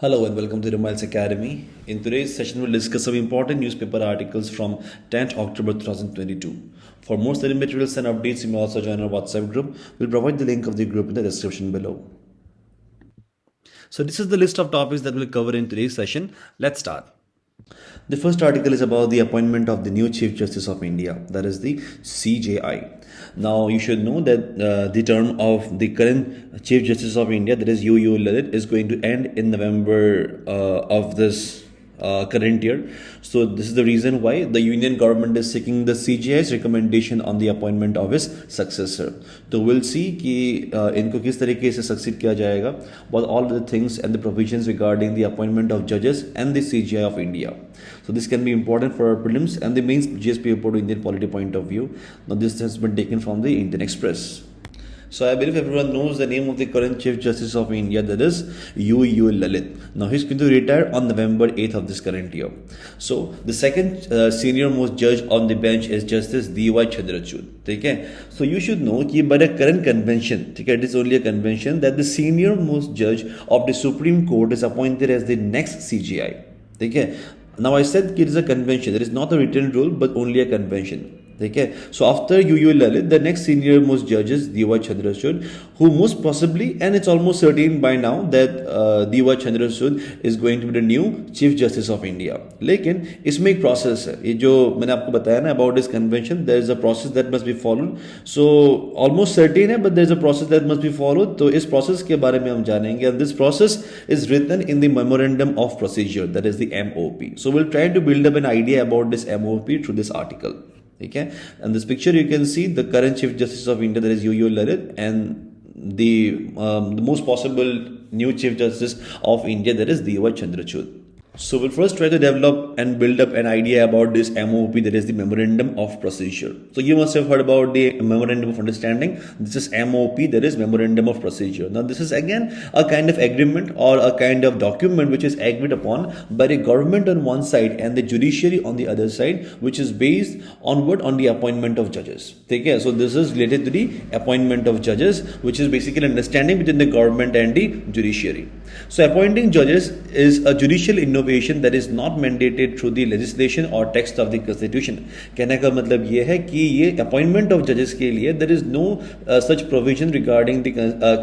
Hello and welcome to the Miles Academy. In today's session, we'll discuss some important newspaper articles from 10th October 2022. For more study materials and updates, you may also join our WhatsApp group. We'll provide the link of the group in the description below. So this is the list of topics that we'll cover in today's session. Let's start. The first article is about the appointment of the new Chief Justice of India, that is the CJI. Now, you should know that the term of the current Chief Justice of India, that is UU Lalit, is going to end in November of this current year. So this is the reason why the union government is seeking the CJI's recommendation on the appointment of his successor. So we'll see कि इनको किस तरीके से succeed किया जाएगा, but all the things and the provisions regarding the appointment of judges and the CJI of India. So this can be important for our prelims and the main GS paper to Indian polity point of view. Now this has been taken from the Indian Express. So I believe everyone knows the name of the current Chief Justice of India, that is UU Lalit. Now he's going to retire on November 8th of this current year. So the second senior most judge on the bench is Justice D.Y. Chandrachud. Okay? So you should know that by the current convention, it is only a convention that the senior most judge of the Supreme Court is appointed as the next CJI. Okay? Now I said it is a convention. There is not a written rule, but only a convention. Okay, so after UU Lalit, the next senior most judge is D.Y. Chandrachud, who most possibly, and it's almost certain by now, that D.Y. Chandrachud is going to be the new Chief Justice of India. लेकिन इसमें एक process है, ये जो मैंने आपको बताया ना about this convention, there is a process that must be followed. So almost certain है, but there is a process that must be followed. तो इस process के बारे में हम जानेंगे, and this process is written in the Memorandum of Procedure, that is the MOP. So we'll try to build up an idea about this MOP through this article. Okay, and this picture you can see the current Chief Justice of India, that is UU Lalit, and the most possible new Chief Justice of India, that is D.Y. Chandrachud. So we'll first try to develop and build up an idea about this MOP, that is the Memorandum of Procedure. So you must have heard about the Memorandum of Understanding. This is MOP, that is Memorandum of Procedure. Now this is again a kind of agreement or a kind of document which is agreed upon by the government on one side and the judiciary on the other side, which is based on what? On the appointment of judges. Okay, so this is related to the appointment of judges, which is basically an understanding between the government and the judiciary. So appointing judges is a judicial innovation that is not mandated through the legislation or text of the constitution. कहने का मतलब ये है कि ये appointment of judges के लिए there is no such provision regarding the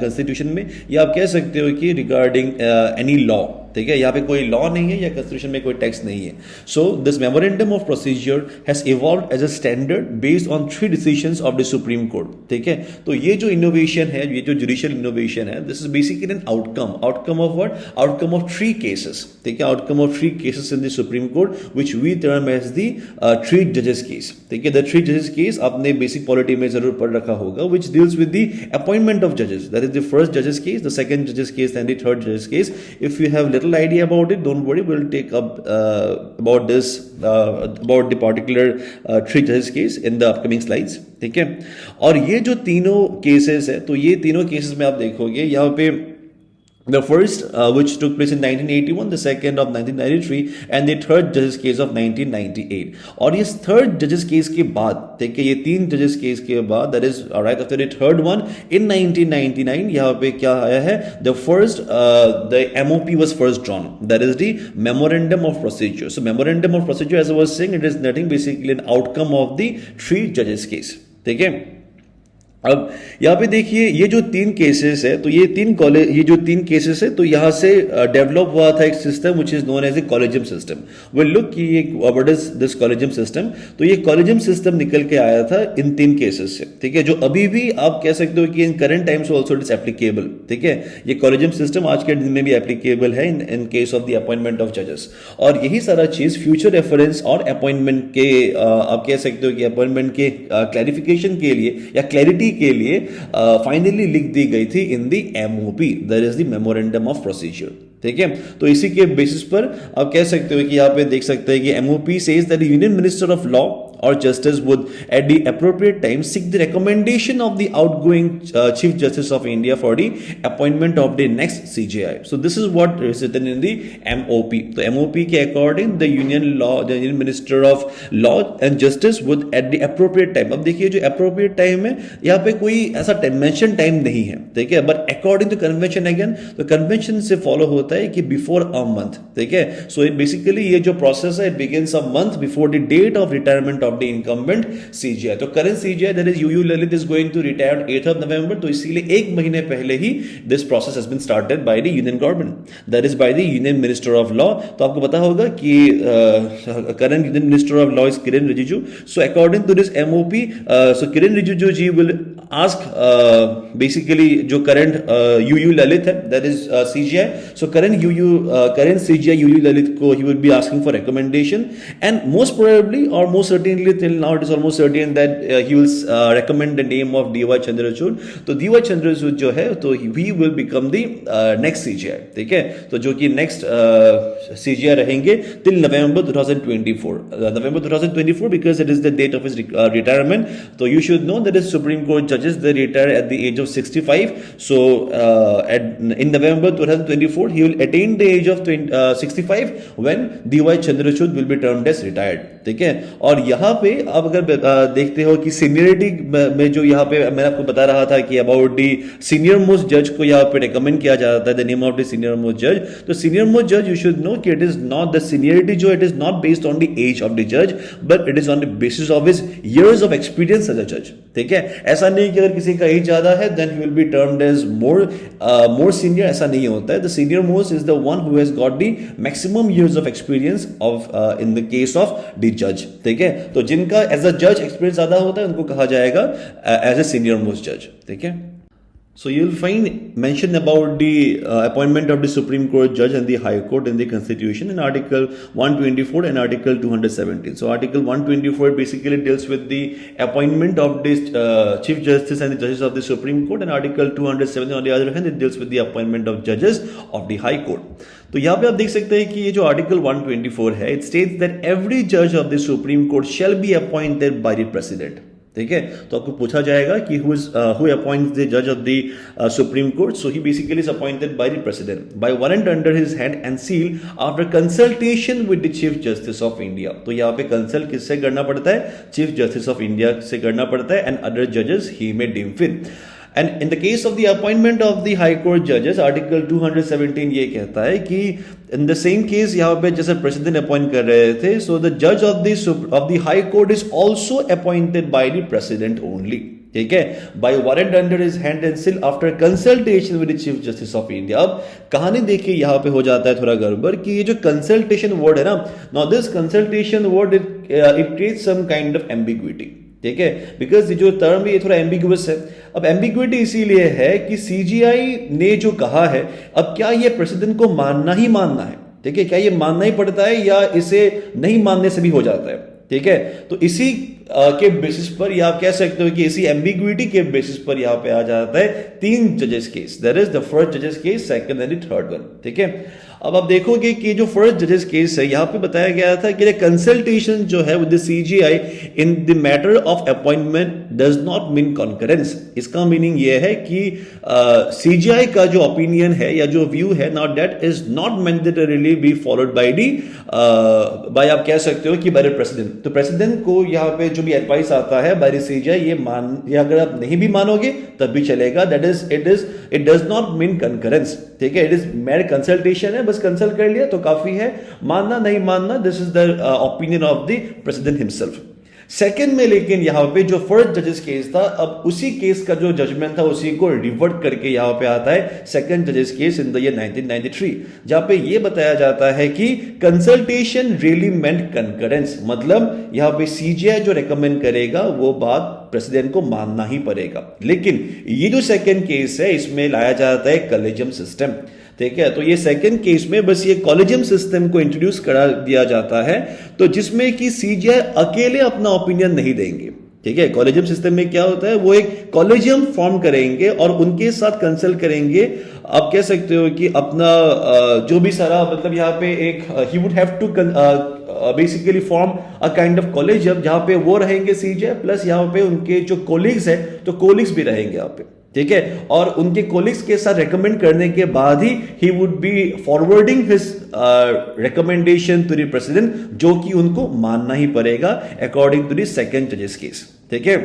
constitution में, या आप कह सकते हो कि regarding any law. ठीक है, यहाँ पे कोई लॉ नहीं है या कॉन्स्टिट्यूशन में कोई टेक्स्ट नहीं है. So this memorandum of procedure has evolved as a standard based on 3 decisions of the supreme court. ठीक है, तो ये जो इनोवेशन है, ये जो जुडिशियल इनोवेशन है, this is basically an outcome of what? Outcome of 3 cases. ठीक है, outcome of 3 cases in the supreme court which we term as the 3 जजेस केस. ठीक है, द 3 जजेस केस आपने बेसिक पॉलिटी में जरूर पढ़ रखा होगा, which deals with the appointment of जजेस. दैट इज द फर्स्ट जजेस केस, द सेकंड जजेस केस एंड द थर्ड जजेस case. If you have idea about it, don't worry, we'll take up about this about the particular 3 judges case in the upcoming slides. ठीक है, और ये जो तीनों cases है, तो ये तीनों केसेस में आप देखोगे यहाँ पे the first which took place in 1981, the second of 1993 and the third judges case of 1998. और इस third judges case के बाद, देखिए ये 3 judges case के बाद, that is right after the third one in 1999, यहाँ पे क्या आया है? The first the MOP was first drawn, that is the Memorandum of Procedure. So Memorandum of Procedure, as I was saying, it is nothing basically an outcome of the 3 judges case. ठीक है, अब यहाँ पे देखिए ये जो 3 cases है, तो ये जो 3 केसेस है, तो यहाँ से डेवलप हुआ था एक system which is known as a collegium system. Will look कि ये what is this collegium system. तो ये कॉलेजियम सिस्टम निकल के आया था इन 3 केसेस से. ठीक है, जो अभी भी आप कह सकते हो कि in current times also it is applicable. ठीक है, ये कॉलेजियम सिस्टम आज के दिन में भी एप्लीकेबल है इन case of the appointment of जजेस. और यही सारा चीज फ्यूचर रेफरेंस और अपॉइंटमेंट के आप कह सकते हो कि अपॉइंटमेंट के क्लैरिफिकेशन के लिए या क्लैरिटी के लिए फाइनली लिख दी गई थी in the MOP, that is the memorandum of procedure. ठीक है, तो इसी के बेसिस पर आप कह सकते हो कि यहाँ पे देख सकते हैं कि MOP says that union minister of law or justice would at the appropriate time seek the recommendation of the outgoing Chief Justice of India for the appointment of the next CJI. So this is what is written in the MOP. तो MOP के according the Union Minister of Law and Justice would at the appropriate time. अब देखिए जो appropriate time है यहाँ पे कोई ऐसा mention time नहीं है, ठीक है, but according to convention again, तो convention से follow होता है कि before a month, ठीक है. So basically ये जो process है it begins a month before the date of retirement of the incumbent CJI. तो current CJI that is UU Lalit is going to retire on 8th of November. तो इसीलिए एक महीने पहले ही this process has been started by the Union government, that is by the Union Minister of Law. तो आपको पता होगा कि current Union Minister of Law is Kiren Rijiju. So according to this MOP, so Kiren Rijiju ji will ask basically जो current UU Lalit है that is CJI. So current CJI UU Lalit को he would be asking for recommendation, and most probably or most certainly till now it is almost certain that he will recommend the name of DY Chandrachud. तो DY Chandrachud जो है तो he will become the next CJI, ठीक है. तो जो कि next CJI रहेंगे till November 2024. November 2024 because it is the date of his retirement. So you should know that the Supreme Court judges they retire at the age of 65. So in November 2024 he will attain the age of 65 when DY Chandrachud will be termed as retired, ठीक है. और यहाँ पे अब अगर देखते हो कि सीनियरिटी में जो यहाँ पे मैं आपको बता रहा था कि अबाउट दी सीनियर मोस्ट जज को यहाँ पे रिकमेंड किया जाता है the name of the senior most जज. तो सीनियर मोस्ट जज यू शुड नो कि it is not the seniority जो it is not based on the age of the जज but it is on the basis of his years of experience as a जज, ठीक है. ऐसा नहीं कि अगर किसी का एज ज्यादा है then he will be termed as more senior, ऐसा नहीं होता है. The senior most is the one who has got the maximum years of experience of in the case of the जज, ठीक है. तो जिनका एज अ जज एक्सपीरियंस ज्यादा होता है उनको कहा जाएगा एज अ सीनियर मोस्ट जज, ठीक है. So you'll find mention about the appointment of the Supreme Court judge and the High Court in the Constitution in Article 124 and Article 217. So Article 124 basically deals with the appointment of the Chief Justice and the judges of the Supreme Court, and Article 217 on the other hand it deals with the appointment of judges of the High Court. तो यहाँ पे आप देख सकते हैं कि ये जो Article 124 है it states that every judge of the Supreme Court shall be appointed by the President, ठीक है. तो आपको पूछा जाएगा कि who appoints the judge of the Supreme Court. So he basically is appointed by the President by warrant under his hand and seal after consultation with the Chief Justice of India. तो यहाँ पे consult किससे करना पड़ता है? Chief Justice of India से करना पड़ता है and other judges he may deem fit. And in the case of the appointment of the High Court judges, Article 217 ये कहता है कि in the same case यहाँ पे जैसे president appoint कर रहे थे, so the judge of the High Court is also appointed by the president only, ठीक है, by warrant under his hand and seal after consultation with the Chief Justice of India. अब कहानी देखिए यहाँ पे हो जाता है थोड़ा गड़बड़ कि ये जो consultation word है ना, now this consultation word it creates some kind of ambiguity, ठीक है, बिकॉज जो टर्म ये थोड़ा एम्बिगुअस है. अब एम्बिगुइटी इसीलिए है कि सीजीआई ने जो कहा है अब क्या ये प्रेसिडेंट को मानना ही मानना है, ठीक है, क्या ये मानना ही पड़ता है या इसे नहीं मानने से भी हो जाता है, ठीक है. तो इसी के बेसिस पर या आप कह सकते हो कि इसी एम्बिगुइटी के बेसिस पर यहां पे आ जाता है तीन जजेस case, that is the first जजेस case, second and the third one, ठीक है. अब आप देखोगे कि जो फर्स्ट जजेस केस है यहां पे बताया गया था कि कंसल्टेशन जो है with the CGI in the matter of appointment does not mean concurrence. इसका मीनिंग ये है कि सीजीआई का जो ओपिनियन है या जो व्यू है now that is not mandatorily be followed by the by आप कह सकते हो कि बाय द प्रेसिडेंट. तो प्रेसिडेंट को यहां पे जो भी एडवाइस आता है बाय द सीजीआई ये अगर आप नहीं भी मानोगे तब भी चलेगा, that is it does not mean concurrence, ठीक है. इट इज मेयर कंसल्टेशन है, बस कंसल्ट कर लिया तो काफी है, मानना नहीं मानना this is the opinion of the president himself. Second में लेकिन यहां पे जो फर्स्ट जजेस केस था अब उसी केस का जो जजमेंट था उसी को रिवर्ट करके यहां पे आता है सेकंड जजेस केस इन द ईयर 1993, जहां पे ये बताया जाता है कि कंसल्टेशन रियली मेंट कंकरेंस, मतलब यहां पे सीजीआई जो रेकमेंड करेगा वो बात प्रेसिडेंट को मानना ही पड़ेगा. लेकिन ये जो सेकंड केस है इसमें लाया जाता है कॉलेजियम सिस्टम, ठीक है. तो ये सेकंड केस में बस ये कॉलेजियम सिस्टम को इंट्रोड्यूस करा दिया जाता है, तो जिसमें कि सीजीआई अकेले अपना ओपिनियन नहीं देंगे, ठीक है, कॉलेजियम सिस्टम में क्या होता है, वो एक कॉलेजियम फॉर्म करेंगे और उनके साथ कंसल्ट करेंगे। आप कह सकते हो कि अपना जो भी सारा मतलब यहाँ पे एक he would have to basically form a kind of collegium जहां पे वो रहेंगे सीजे प्लस यहाँ पे उनके जो कोलिग्स है तो कोलिग्स भी रहेंगे यहाँ पे, ठीक है। और उनके कोलिग्स के साथ रेकमेंड करने के बाद he would be forwarding his recommendation to the president, जो कि उनको मानना ही पड़ेगा अकॉर्डिंग टू द सेकंड जजेस केस, ठीक है।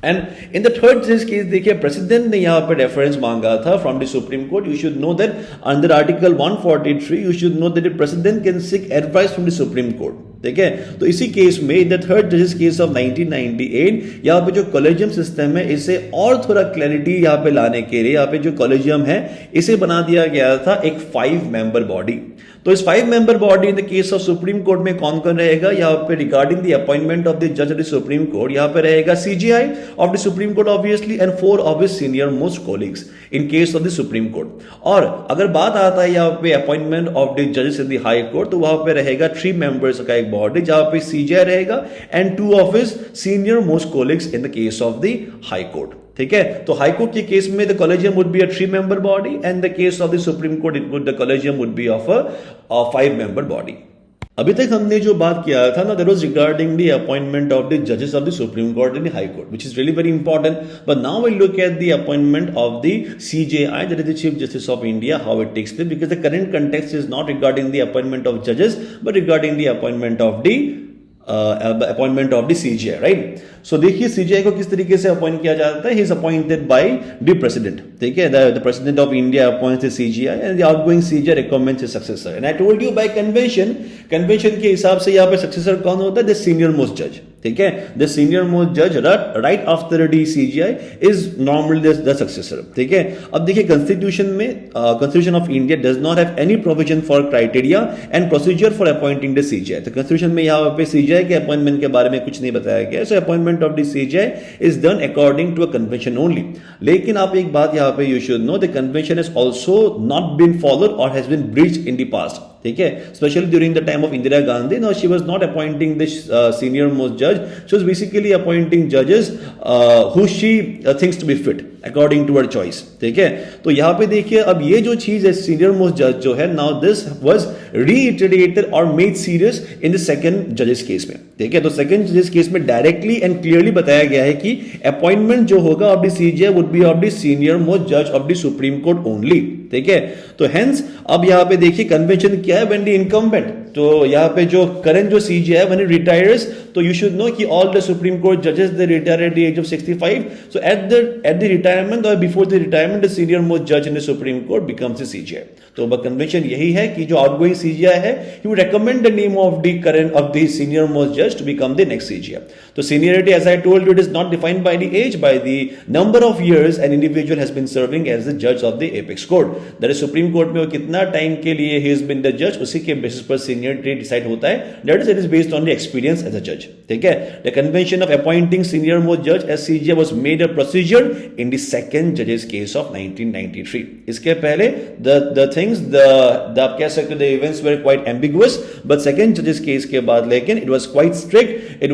एंड इन द थर्ड जजेस केस देखिए प्रेसिडेंट ने यहां पर रेफरेंस मांगा था from the supreme court. You should know that under article 143 you should know that the president can seek advice from the supreme court, ठीक है। तो इसी केस में इन द थर्ड जजेस केस ऑफ 1998 यहाँ पे जो कॉलेजियम सिस्टम है इसे और थोड़ा क्लैरिटी यहाँ पे लाने के लिए यहाँ पे जो कॉलेजियम है इसे बना दिया गया था एक 5 मेंबर बॉडी। तो इस 5 member body in the case of supreme court में कौन कौन रहेगा, यहाँ पे regarding the appointment of the जज ऑफ द सुप्रीम कोर्ट यहाँ पे रहेगा CGI of the supreme court obviously and 4 of his senior most colleagues in case of the supreme court. और अगर बात आता है यहाँ पे अपॉइंटमेंट ऑफ द जजेस इन द हाई कोर्ट तो वहां पे रहेगा 3 मेंबर्स का एक बॉडी जहां पे सीजीआई रहेगा and 2 of his senior most colleagues in the case of the high court, ठीक है। तो हाई कोर्ट के केस में the collegium would be a 3 member body and the case of the supreme court it would the collegium would be of a 5 member body. अभी तक हमने जो बात किया था ना that was regarding the appointment of the जजेस of the supreme court and the high court which is really very important, but now we look at the appointment of the CJI that is the chief justice of India, how it takes place, because the current context is not regarding the appointment of जजेस but regarding the appointment of the appointment of the CGI, right. So देखिए CGI को किस तरीके से appoint किया जाता है, he is appointed by the president, ठीक है। The president of India appoints the CGI and the outgoing CGI recommends his successor. And I told you bye convention के हिसाब से यहाँ पे सक्सेसर कौन होता है, द सीनियर मोस्ट जज, ठीक है। द सीनियर मोस्ट जज right after the CGI is normally the successor, ठीक है। अब देखिए कॉन्स्टिट्यूशन में constitution of India does not have any provision for criteria and procedure for appointing the CGI. तो कॉन्स्टिट्यूशन में यहाँ पे सीजीआई के अपॉइंटमेंट के बारे में कुछ नहीं बताया गया, सो appointment of the CJI is done according to a convention only। लेकिन आप एक बात यहाँ पे you should know the convention has also not been followed or has been breached in the past, ठीक है। Specially during the time of Indira Gandhi, no she was not appointing the senior most जज, she was basically appointing जजेस who she thinks to be fit according to her choice, ठीक है। तो यहां पे देखिए अब ये जो चीज है सीनियर मोस्ट जज जो है, नाउ दिस वाज रीइटरेटेड और made serious in the second जजेस केस में, ठीक है। तो सेकंड जजेस केस में डायरेक्टली एंड क्लियरली बताया गया है कि अपॉइंटमेंट जो होगा of the CGI would be of the senior most जज of the supreme court only, ठीक है। तो हेंस अब यहां पे देखिए कन्वेंशन क्या है, व्हेन द इनकम्बेंट, तो यहां पे जो करंट जो सीजीआई व्हेन इट रिटायर्स, तो यू शुड नो कि ऑल द सुप्रीम कोर्ट जजेस they retire at the age of 65, so at the retirement और before the retirement the senior most जज in the supreme court becomes the CGI. तो convention यही है कि जो outgoing CGI है he would recommend the name of the current of the senior most जज to become the next CGI. तो seniority as I told you it is not defined by the age, by the number of years an individual has been serving as the जज of the apex court, that is supreme court में वो कितना time के लिए he has been the जज, उसी के basis पर सीनियरिटी डिसाइड होता है, that is it is based on the experience as a जज, ठीक है। The convention of appointing senior most जज as CGI was made a procedure in the second जजेस केस ऑफ 1993। इसके पहले द थिंग्स द आप कह सकते हो the events were quite ambiguous, but second जजेस केस के बाद लेकिन it was quite strict, it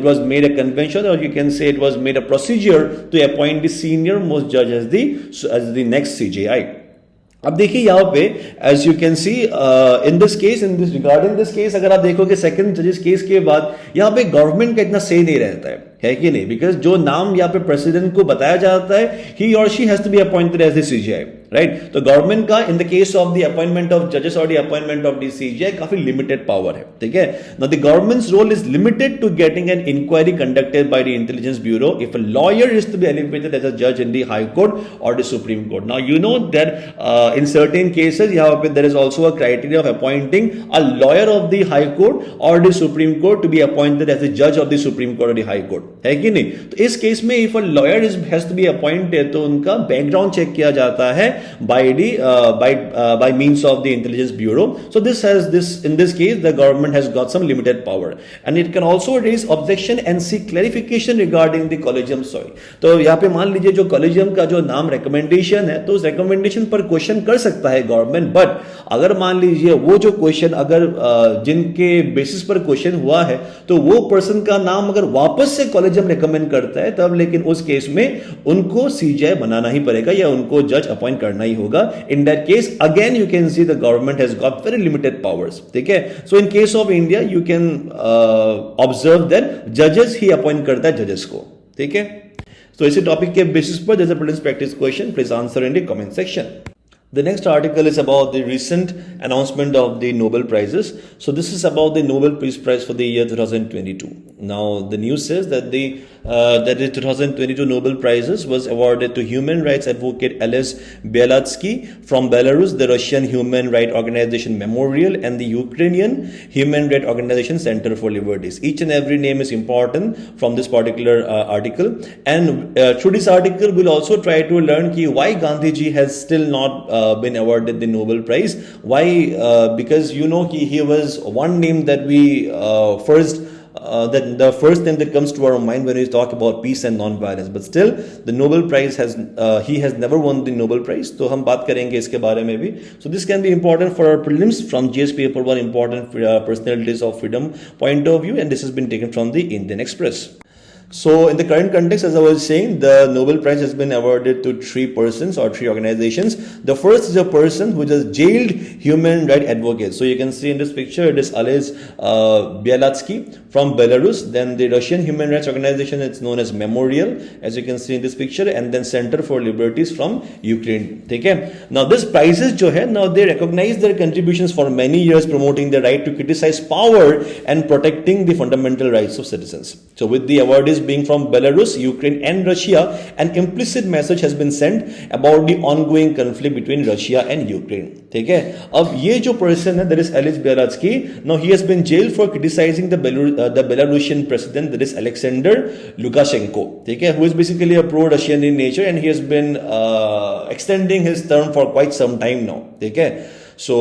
was made a convention और you can say it was made a procedure to appoint the senior most जज एज द नेक्स्ट सीजीआई। अब देखिए यहाँ पे as you can see in this case, in this regarding this case, अगर आप देखोगे second जजेस केस के बाद यहाँ पे गवर्नमेंट का इतना सही नहीं रहता है कि नहीं, बिकॉज जो नाम यहाँ पे प्रेसिडेंट को बताया जाता है ही और she has to be appointed as the CGI, right. तो गवर्नमेंट का in the case of the appointment of जजेस और the appointment of the CJI काफी लिमिटेड पावर है, ठीक है। Now the government's role is limited to getting an inquiry conducted by the intelligence bureau if a lawyer is to be elevated as a जज in the high court और the supreme court. Now you know that in certain cases यहाँ पे there is also a criteria of appointing a lawyer of the high court और the supreme court to be appointed as the जज of the supreme court और the high court, है कि नहीं। तो इस केस में if a lawyer has to be appointed तो उनका बैकग्राउंड चेक किया जाता है by means of the intelligence bureau. So in this case the government has got some limited power and it can also raise objection and seek clarification regarding the collegium soil. तो यहाँ पे मान लीजिए जो collegium का जो नाम recommendation है तो उस recommendation पर क्वेश्चन कर सकता है गवर्नमेंट, बट अगर मान लीजिए वो जो क्वेश्चन अगर जिनके बेसिस पर क्वेश्चन हुआ है तो वो पर्सन का नाम अगर वापस से कॉलेजियम जब रिकमेंड करता है तब, लेकिन उस केस में उनको सीजीआई बनाना ही पड़ेगा या उनको जज अपॉइंट करना ही होगा. In that case again you can see the government has got very limited powers. ठीक है, so in case of India you can observe that जजेस ही अपॉइंट करता है जजेस को. ठीक है, तो इसी टॉपिक के बेसिस पर there's a prelims practice question. Please answer in the comment section. The next article is about the recent announcement of the Nobel Prizes. So this is about the Nobel Peace Prize for the year 2022. Now the news says that the 2022 Nobel Prizes was awarded to human rights advocate Ales Bialatsky from Belarus, the Russian Human Rights Organization Memorial, and the Ukrainian Human Rights Organization Center for Liberties. Each and every name is important from this particular article. And through this article, we'll also try to learn why Gandhi ji has still not been awarded the Nobel Prize. Why? Because you know he was one name that we that the first name that comes to our mind when we talk about peace and non-violence. But still, the Nobel Prize he has never won the Nobel Prize. तो हम बात करेंगे इसके बारे में भी. So this can be important for our prelims from GS paper 1, important personalities of freedom point of view, and this has been taken from the Indian Express. So in the current context, as I was saying, the Nobel Prize has been awarded to 3 persons or 3 organizations. The first is a person who is a jailed human rights advocate. So you can see in this picture, it is Ales Bialatsky from Belarus. Then the Russian Human Rights Organization, it's known as Memorial, as you can see in this picture, and then Center for Liberties from Ukraine. Okay? Now this prizes jo hai, now they recognize their contributions for many years promoting the right to criticize power and protecting the fundamental rights of citizens. So with the awardees being from Belarus, Ukraine and Russia, an implicit message has been sent about the ongoing conflict between Russia and Ukraine. ठीक है, अब ये जो person है, that is Ales Bialatsky, now he has been jailed for criticizing the Belarusian president, that is Alexander Lukashenko. ठीक है, who is basically a pro-Russian in nature, and he has been extending his term for quite some time now. ठीक है, so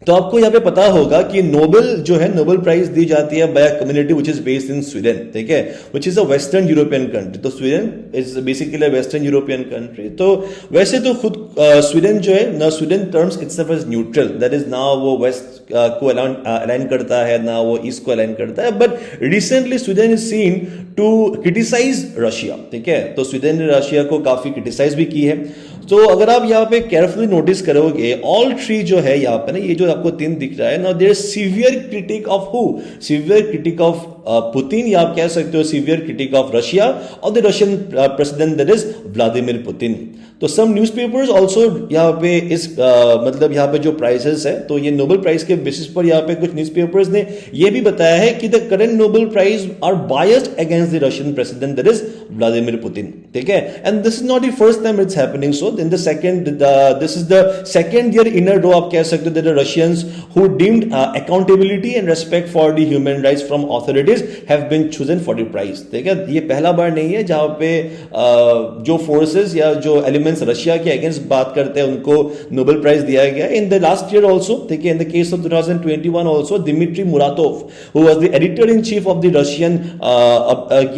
तो आपको यहाँ पे पता होगा कि नोबेल जो है, नोबेल प्राइज दी जाती है by community which is based in Sweden. ठीक है, which is a western European country. तो Sweden is basically a western European country. तो वैसे तो खुद स्वीडन जो है ना, Sweden terms itself as neutral, that is ना वो वेस्ट को अलाइन करता है ना वो ईस्ट को अलाइन करता है. But recently Sweden is seen to criticise Russia. ठीक है, तो स्वीडन ने रशिया को काफी क्रिटिसाइज भी की है. तो अगर आप यहाँ पे केयरफुली नोटिस करोगे, ऑल 3 जो है यहाँ पे ना, ये जो आपको 3 दिख रहा है ना, there severe critic of who, severe critic of Putin, या आप कह सकते हो सीवियर क्रिटिक ऑफ रशिया और the Russian president, that is Vladimir Putin. तो सम न्यूज़पेपर्स ऑल्सो यहाँ पे इस मतलब यहाँ पे जो प्राइजेस है, तो ये नोबेल प्राइज के बेसिस पर यहाँ पे कुछ न्यूज़पेपर्स ने ये भी बताया है कि the current Nobel prize are biased against the Russian president, that is Vladimir Putin. ठीक है, and this is not the first time it's happening. So in the second, this is the second year in a row, आप कह सकते हो, that the Russians who deemed accountability and respect for the human rights from authorities have been chosen for the prize. ठीक है, ये पहला बार नहीं है जहां पे जो फोर्सेस या जो एलिमेंट्स रशिया के अगेंस्ट बात करते हैं उनको नोबेल प्राइज दिया गया. In the last year also, ठीक है, in the case of 2021 also, Dmitry Muratov, who was the editor in chief of the Russian,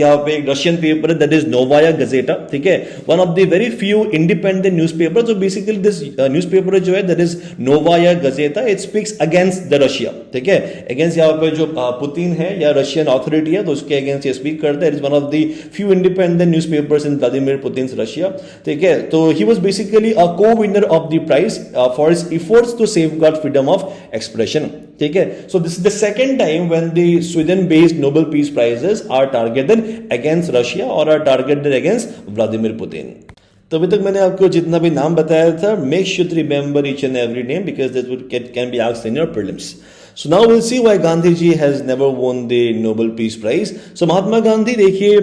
यहाँ पे एक Russian paper that is Novaya Gazeta. ठीक है, one of the very few independent newspaper. So basically this newspaper जो है, that is Novaya Gazeta, it speaks against the Russia. ठीक है, against यहाँ पे जो पुतिन है या रशियन ऑथोरिटी है, तो उसके अगेंस्ट ये स्पीक करता है. It is one of the few independent newspapers in Vladimir Putin's Russia. ठीक है, तो he was basically a co-winner of the prize for his efforts to safeguard freedom of expression. ठीक है, so this is the second time when the Sweden-based Nobel Peace Prizes are targeted against Russia or are targeted against Vladimir Putin. तो अभी तक मैंने आपको जितना भी नाम बताया था, make sure to remember each and every name because that would can be asked in your prelims. So now we'll see why Gandhi ji has never won the Nobel Peace Prize. So Mahatma Gandhi, देखिए,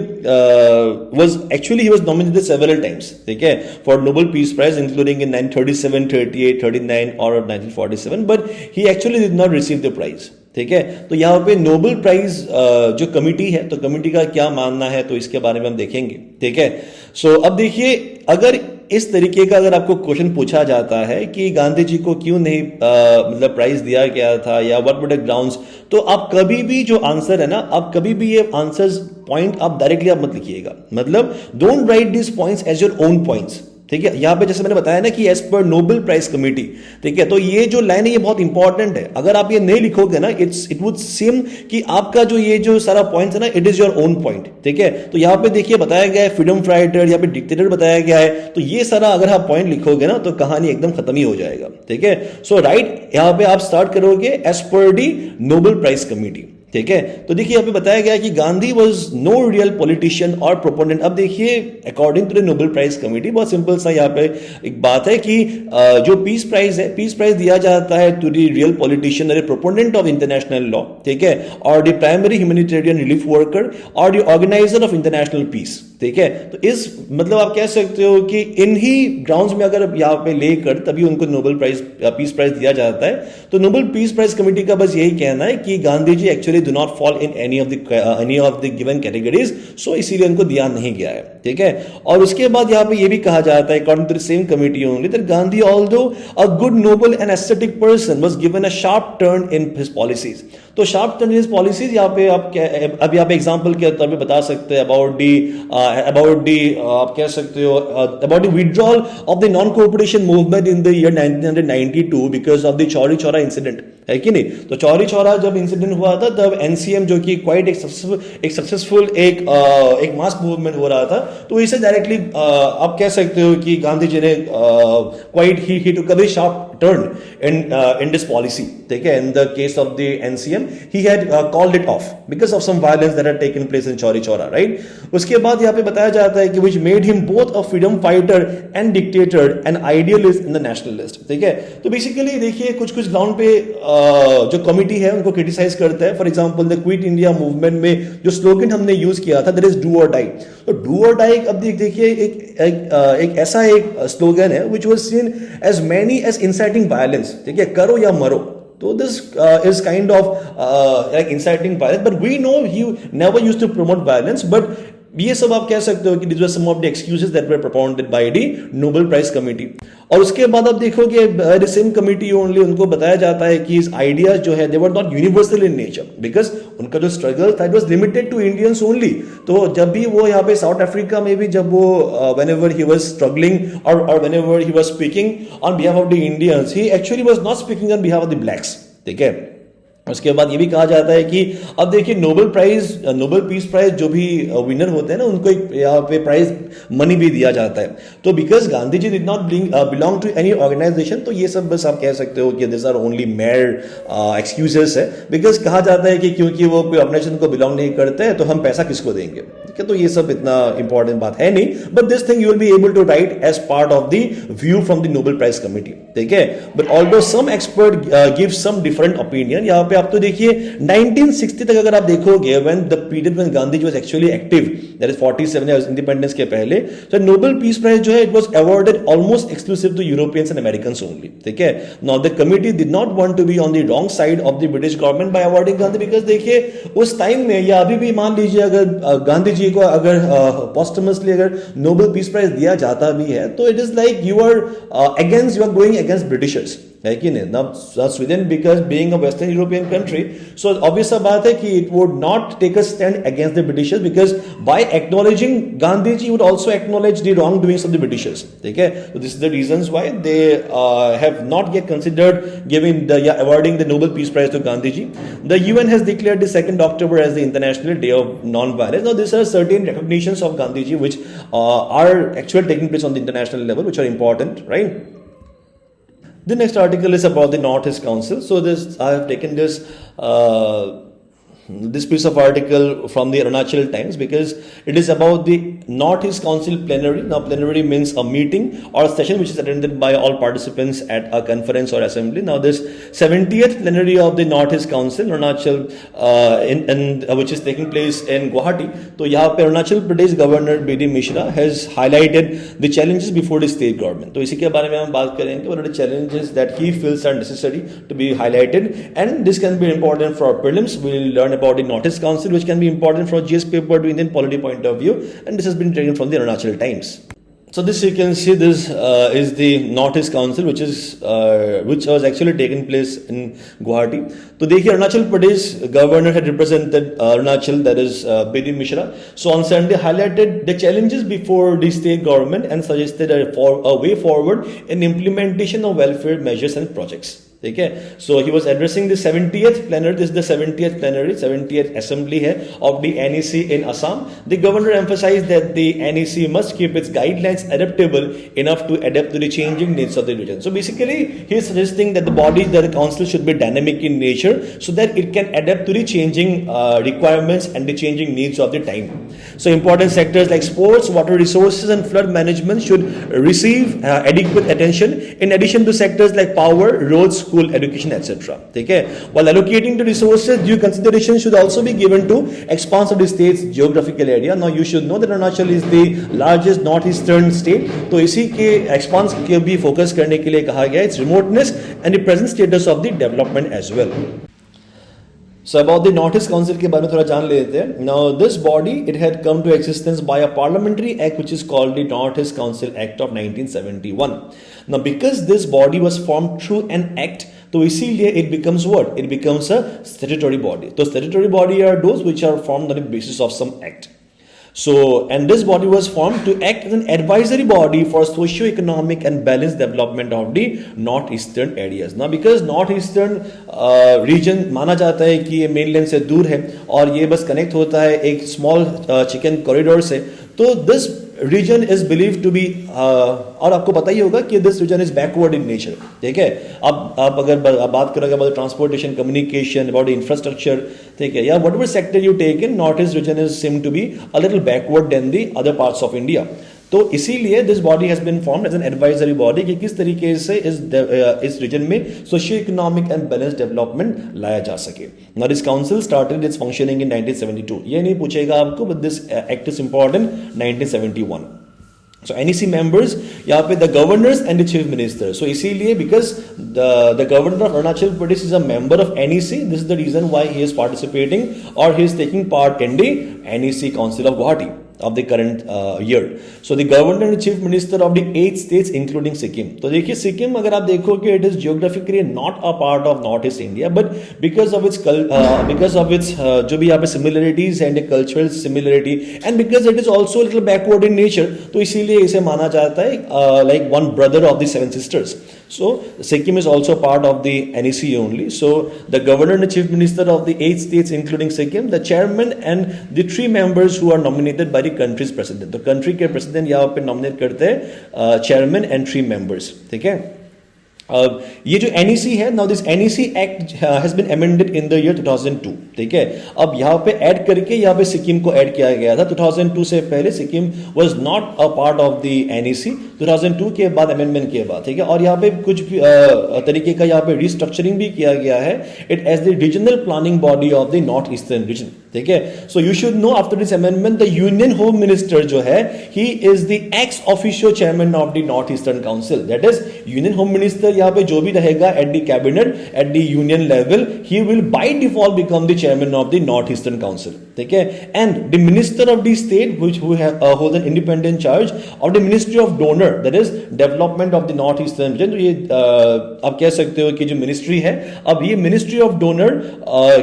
he was nominated several times, ठीक है, for Nobel Peace Prize, including in 1937, 38, 39 or 1947, but he actually did not receive the prize. ठीक है, तो यहाँ पे Nobel prize जो committee है, तो कमिटी का क्या मानना है, तो इसके बारे में हम देखेंगे. ठीक है, सो अब देखिए, अगर इस तरीके का अगर आपको क्वेश्चन पूछा जाता है कि गांधी जी को क्यों नहीं मतलब प्राइज दिया गया था या व्हाट वर द ग्राउंड्स, तो आप कभी भी जो आंसर है ना, आप कभी भी ये आंसर्स पॉइंट आप डायरेक्टली आप मत लिखिएगा. मतलब don't write this points as your own points. ठीक है, यहाँ पे जैसे मैंने बताया ना कि as per Nobel prize committee, ठीक है, तो ये जो लाइन है ये बहुत इंपॉर्टेंट है। अगर आप ये नहीं लिखोगे ना, इट वुड सीम कि आपका जो ये जो सारा पॉइंट है ना, it is your own point, ठीक है। तो यहाँ पे देखिए बताया गया है फ्रीडम फाइटर, यहाँ पे डिक्टेटर बताया गया है, तो ये सारा अगर आप पॉइंट लिखोगे ना तो कहानी एकदम खत्म ही हो जाएगा, ठीक है। सो राइट, यहाँ पे आप स्टार्ट करोगे एज पर दी नोबेल प्राइज कमेटी, ठीक है। तो देखिए यहाँ पे बताया गया कि Gandhi was no real politician और प्रोपोनेंट। अब देखिए according to the Nobel prize committee, बहुत सिंपल सा यहाँ पे एक बात है कि जो पीस प्राइज है, पीस प्राइज दिया जाता है टू द रियल पॉलिटिशियन और प्रोपोनेंट ऑफ इंटरनेशनल लॉ, ठीक है, और the primary humanitarian relief worker और the organizer of international peace, ठीक है। तो इस मतलब आप कह सकते हो कि इन ही ग्राउंड्स में अगर यहाँ पे लेकर तभी उनको नोबेल प्राइज पीस प्राइज दिया जाता है। तो नोबेल पीस प्राइज कमेटी का बस यही कहना है कि Gandhi ji actually do not fall in any of the given categories, so इसीलिए उनको दिया नहीं गया है, ठीक है। और उसके बाद यहाँ पे ये भी कहा जाता है according to the same committee only that Gandhi, although a good, noble and ascetic person, was given a sharp turn in his policies। तो sharp turn in his policies यहाँ पे आप अब यहाँ पे एग्जांपल के तौर पे बता सकते हैं अबाउट दी आप कह सकते हो about the withdrawal of the non cooperation movement in the year 1992 because of the Chauri Chaura incident, है कि नहीं। तो चौरी चौरा जब इंसिडेंट हुआ था तब एनसीएम जो कि क्वाइट एक सक्सेसफुल एक मास मूवमेंट हो रहा था, तो इसे डायरेक्टली आप कह सकते हो कि गांधी जी ने quite he took a very sharp turn in this policy, ठीक है। In the case of the NCM, he had called it off because of some violence that had taken place in Chauri Chaura, right? उसके बाद यहाँ पे बताया जाता है कि which made him both a freedom fighter and dictator, an idealist and a nationalist, ठीक है। तो बेसिकली देखिए कुछ ग्राउंड पे जो कमिटी है उनको क्रिटिसाइज करता है। For example the quit India movement में जो स्लोगन हमने यूज किया था, दैट इज डू और डाई। तो डू और डाई अब देखिए एक ऐसा एक स्लोगन है which was seen as many as inciting violence, ठीक है, करो या मरो। तो this is kind of like inciting violence, but we know he never used to promote violence, but ये सब आप कह सकते हो कि these were some of the excuses that were propounded by the Nobel Prize Committee। और उसके बाद आप देखोगे the same committee only उनको बताया जाता है कि इस आइडियाज जो है they were not universal in nature because उनका जो स्ट्रगल था it was limited to Indians only। तो जब भी वो यहाँ पे साउथ अफ्रीका में भी जब वो whenever he was struggling or whenever he was speaking on behalf of the Indians, he actually was not speaking on behalf of the blacks, ठीक है। उसके बाद ये भी कहा जाता है कि अब देखिए नोबेल पीस प्राइज जो भी विनर होते हैं ना उनको एक यहाँ पे प्राइज मनी भी दिया जाता है। तो because Gandhi ji did not belong to any organisation, तो ये सब बस आप कह सकते हो कि this are only mere excuses है। बिकॉज कहा जाता है कि क्योंकि वो कोई ऑर्गेनाइजेशन को बिलोंग नहीं करते हैं तो हम पैसा किसको देंगे, ठीक है। तो ये सब इतना इंपॉर्टेंट बात है नहीं, but this thing you will be able to write as part of the view from the Nobel prize committee, ठीक है। But although some expert give some different opinion. यहाँ पे आप तो देखिए 1960 तक अगर आप देखोगे when the period when Gandhi ji was actually active, that is 47 years independence के पहले, तो नोबेल पीस प्राइज जो है it was awarded almost exclusive to Europeans and Americans only, ठीक है। Now the committee did not want to be on the wrong side of the British government by awarding Gandhi, because देखिए उस time में या अभी भी मान लीजिए अगर गांधी जी को अगर पोस्टमसली अगर नोबेल पीस प्राइज दिया जाता भी है तो it is like you are going against Britishers, है कि नहीं ना। Sweden because being a western European country, so obvious बात है कि it would not take a stand against the Britishers because by acknowledging Gandhi ji would also acknowledge the wrong doings of the Britishers, ठीक है। तो this is the reasons why they have not yet considered giving the या awarding the Nobel peace prize to Gandhi ji. The UN has declared the 2nd October as the International Day of Non-Violence. Now these are certain recognitions of Gandhi ji which are actually taking place on the international level, which are important, right? The next article is about the North-East Council. So I have taken this piece of article from the Arunachal Times because it is about the North-East Council plenary. Now plenary means a meeting or a session which is attended by all participants at a conference or assembly. Now this 70th plenary of the North-East Council Arunachal which is taking place in Guwahati. तो यहाँ पे Arunachal Pradesh Governor B.D. Mishra has highlighted the challenges before the state government. तो इसी के बारे में हम बात करेंगे, what are the challenges that he feels are necessary to be highlighted, and this can be important for prelims. We will learn about the North-East Council, which can be important for GS paper to Indian polity point of view, and this has been taken from the Arunachal Times. So this you can see, this is the Northeast Council, which was actually taken place in Guwahati. तो देखिए Arunachal Pradesh governor had represented Arunachal, that is Bidin Mishra. So on Sunday highlighted the challenges before the state government and suggested a way forward in implementation of welfare measures and projects. ठीक है. So he was addressing the 70th plenary. This is the 70th plenary, 70th assembly है of the NEC in Assam. The governor emphasized that the NEC must keep its guidelines adaptable enough to adapt to the changing needs of the region. So basically he is suggesting that the council should be dynamic in nature so that it can adapt to the changing requirements and the changing needs of the time. So important sectors like sports, water resources and flood management should receive adequate attention, in addition to sectors like power, roads, school, education, etc. Okay? While allocating the resources, due consideration should also be given to expanse of the state's geographical area. Now you should know that Arunachal is the largest northeastern state. तो इसी के expanse के भी focus करने के लिए कहा गया, its remoteness and the present status of the development as well. So about the Northeast Council के बारे में थोड़ा जान लेते हैं. Now this body, it had come to existence by a parliamentary act which is called the Northeast Council Act of 1971. Now because this body was formed through an act, तो इसीलिए it becomes what? It becomes a statutory body. तो statutory body are those which are formed on the basis of some act. So, and this body was formed to act as an advisory body for socio-economic and balanced development of the northeastern areas. Now, because northeastern region माना जाता है कि ये mainland से दूर है और ये बस connect होता है एक small chicken corridor से, तो this region is believed to be और आपको पता ही होगा कि this region is backward in nature. ठीक है. अब आप अगर बात करोगे about transportation, communication, about the infrastructure, ठीक है, या whatever sector you take in, northeast region is seem to be a little backward than the other parts of India. तो इसीलिए this body has been formed as an advisory body कि किस तरीके से इस रीजन में socio economic and balance development लाया जा सके. Now this council started its functioning in 1972. ये नहीं पूछेगा आपको, but this act is important, 1971. So NEC members, यहाँ पे the governors and the chief minister. So इसीलिए because the governor of Arunachal Pradesh is a member of NEC, this is the reason why he is participating or he is taking part in the NEC Council of Guwahati of the current year. So the governor and chief minister of the 8 states including Sikkim. तो देखिए सिक्किम अगर आप देखो कि it is geographically not a part of Northeast India, but because of its जो भी यहाँ पे similarities and a cultural similarity, and because it is also a little backward in nature, तो इसीलिए इसे माना जाता है like one brother of the 7 sisters. So Sikkim is also part of the NEC only. So the governor and the chief minister of the 8 states including Sikkim, the chairman and the 3 members who are nominated by the country's president. तो country के president यहाँ पे nominate करते हैं chairman and 3 members. ठीक है. ये जो NEC है, now this NEC Act has been amended in the year 2002. ठीक है. अब यहाँ पे ऐड करके यहाँ पे सिक्किम को ऐड किया गया था. 2002 से पहले Sikkim was not a part of the NEC. 2002 के बाद अमेंडमेंट के बाद, ठीक है. और यहाँ पे कुछ तरीके का यहाँ पे रिस्ट्रक्चरिंग भी किया गया है. It as the regional planning body of the north eastern region. ठीक है. So you should know after this amendment the Union Home Minister जो है, he is the ex officio chairman of the Northeastern Council. That is Union Home Minister यहाँ पे जो भी रहेगा at the cabinet, at the union level, he will by default become the chairman of the Northeastern Council. ठीक है. And the minister of the state who holds an independent charge of the Ministry of Donor, that is development of the Northeastern region. तो ये आप कह सकते हो कि जो मिनिस्ट्री है, अब ये Ministry of Donor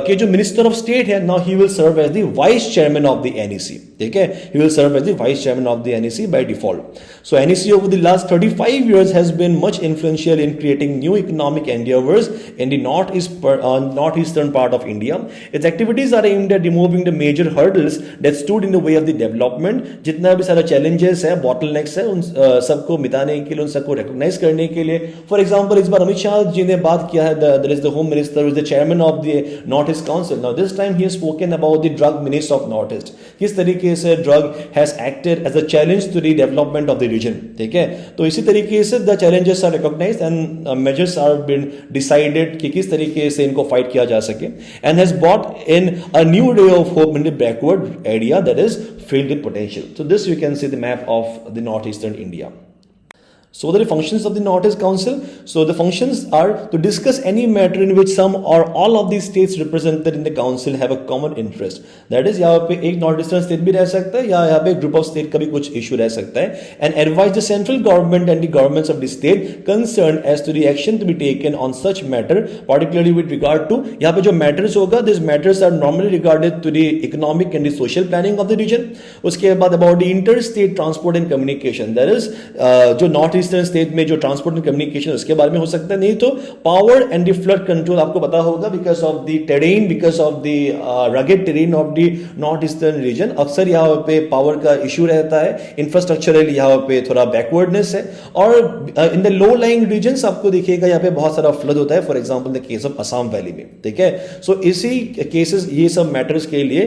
के जो Minister of State है, now he will serve as the vice chairman of the NEC. ठीक है. He will serve as the vice chairman of the NEC by default. So NEC over the last 35 years has been much influential in creating new economic endeavors in the northeastern part of India. Its activities are aimed at removing the major hurdles that stood in the way of the development. जितना भी सारा challenges है, bottlenecks है, उन सबको मिटाने के लिए, उन सबको recognize करने के लिए. For example, इस बार अमित शाह जी ने बात किया है, there is the Home Minister who is the chairman of the Northeast Council. Now this time he has spoken about the drug menace of Northeast. किस तरीके से drug has acted as a challenge to the development of the region. ठीक है. तो इसी तरीके से the challenges are recognized and measures are been decided कि किस तरीके से इनको fight किया जा सके, and has brought in a new ray of hope in the backward area that is filled with potential. So this you can see the map of the northeastern India. So what are the functions of the Northeast Council? So the functions are to discuss any matter in which some or all of these states represented in the council have a common interest. That is, यहाँ पे एक north eastern state भी रह सकता है या यहाँ पे ग्रुप ऑफ स्टेट का भी कुछ इशू रह सकता है. And advise the central government and the governments of the state concerned as to the action to be taken on such matter, particularly with regard to यहाँ पे जो matters होगा, these matters are normally regarded to the economic and the social planning of the region. उसके बाद about the interstate transport and communication. That is, जो north eastern state में जो transport and communication उसके बारे में हो सकता है. नहीं तो power and the flood control आपको पता होगा, because of the terrain, because of the rugged terrain of the north eastern region, अक्सर यहाँ पे पावर का इशू रहता है. इंफ्रास्ट्रक्चरल यहाँ पे थोड़ा बैकवर्डनेस है. और in the low lying region आपको देखिएगा यहाँ पे बहुत सारा फ्लड होता है, for example the case of Assam valley में. ठीक है, सो इसी केसेस ये सब मैटर्स के लिए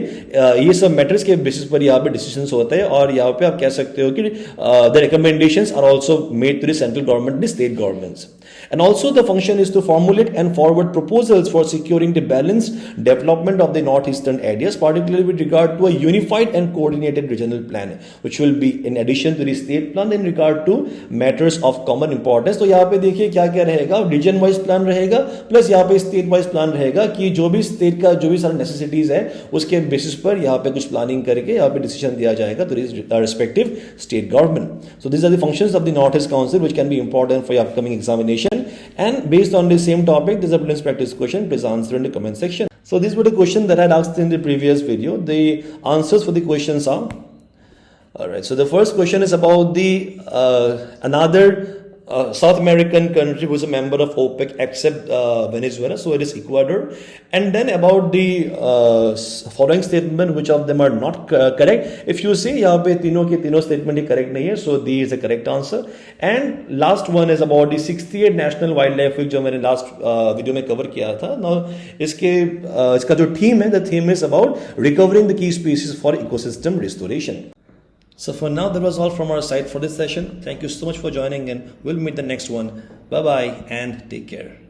ये सब मैटर्स के बेसिस पर यहाँ पे डिसीजंस होते हैं. और यहाँ पे आप कह सकते हो कि the recommendations are also made to the central government and the state governments. And also the function is to formulate and forward proposals for securing the balanced development of the northeastern areas, particularly with regard to a unified and coordinated regional plan, which will be in addition to the state plan in regard to matters of common importance. तो यहाँ पे देखिए क्या क्या रहेगा, region wise plan रहेगा plus यहाँ पे स्टेट वाइज प्लान रहेगा कि जो भी स्टेट का जो भी सारा नेसेसिटीज है उसके बेसिस पर यहाँ पे कुछ प्लानिंग करके यहाँ पे डिसीजन दिया जाएगा to the respective state government. So these are the functions of the Northeast Council which can be important for your upcoming examination. And based on the same topic, there's a prelims practice question. Please answer in the comment section. So these were the questions that I had asked in the previous video. The answers for the questions are, all right. So the first question is about the another South American country who is a member of OPEC except Venezuela, so it is Ecuador. And then about the following statement, which of them are not correct. If you see यहाँ पे तीनों के तीनों statement ही correct नहीं है, so D is the correct answer. And last one is about the 68th National Wildlife Week जो मैंने last video में cover किया था. Now इसका जो theme है, the theme is about recovering the key species for ecosystem restoration. So for now, that was all from our side for this session. Thank you so much for joining in. We'll meet the next one. Bye bye and take care.